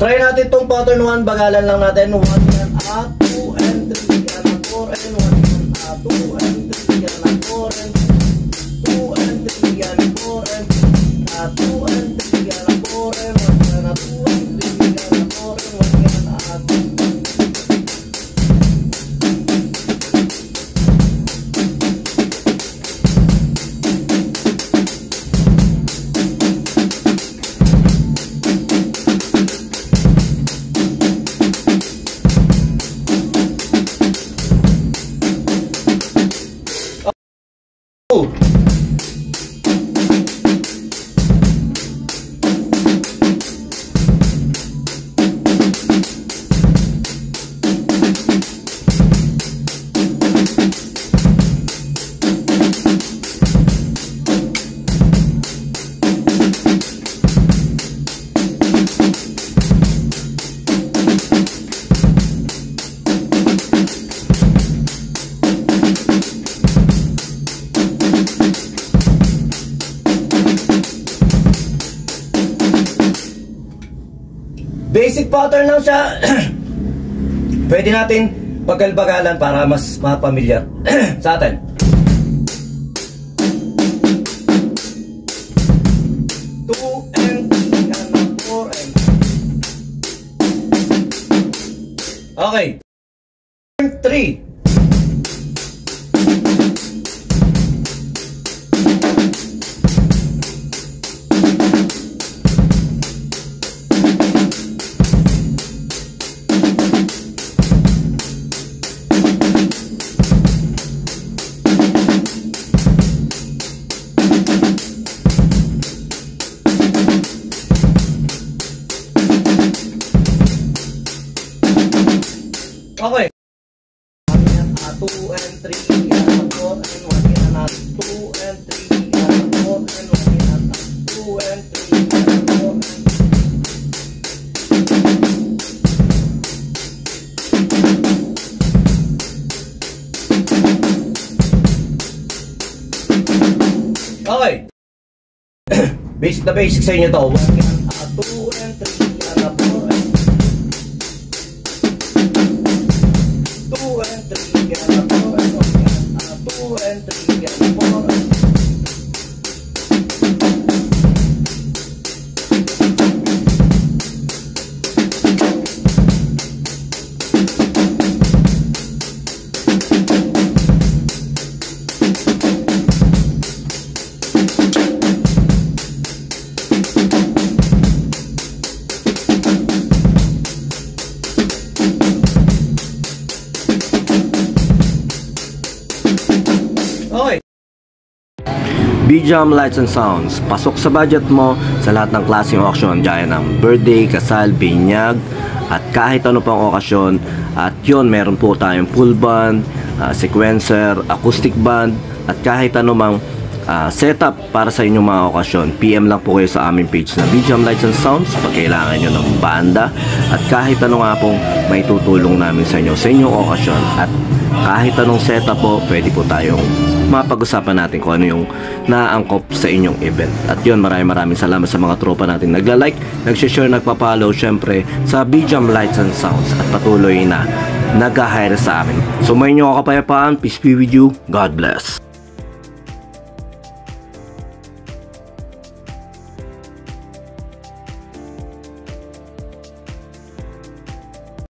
Try natin tong pattern 1. Bagalan lang natin. 1 yan, 2 and 3 yan, 4 and 1 yan, 2 and 3 yan, 4 and 2 and 3 yan, 4 and 2 and 3 yan, 4 and 1 yan, 2 and 3 yan, 4 and 1 yan, basic pattern lang siya. Pwede natin pagkalbagalan para mas mapamilyar sa atin. Okay. 3. Okay. 2 and 3 yan, 4 and 1 yan, 2 and 3 yan, 4 and 1 yan, 2 and 3 yan, 4 and okay. Basic na basic sa inyo to. 1 yan, 2 and 3 yan, 4 and 2 and 3 yan, 4 and 1 yan, 2 and 3 yan, 4 and okay. B-Jam Lights and Sounds, pasok sa budget mo sa lahat ng klaseng auction, gaya ng birthday, kasal, binyag, at kahit ano pang okasyon. At yun, meron po tayong full band, sequencer, acoustic band, at kahit ano mang setup para sa inyong mga okasyon. PM lang po kayo sa aming page na B-Jam Lights and Sounds pag kailangan nyo ng banda, at kahit ano nga pong may tutulong namin sa inyo sa inyong okasyon. At kahit anong setup po, pwede po tayong mapag-usapan natin kung ano yung naangkop sa inyong event. At yun, maraming salamat sa mga tropa natin nagla-like, nag-share, nagpa-follow syempre sa B-Jam Lights and Sounds, at patuloy na nag-hire sa amin. So may inyo kapayapaan, peace be with you, God bless.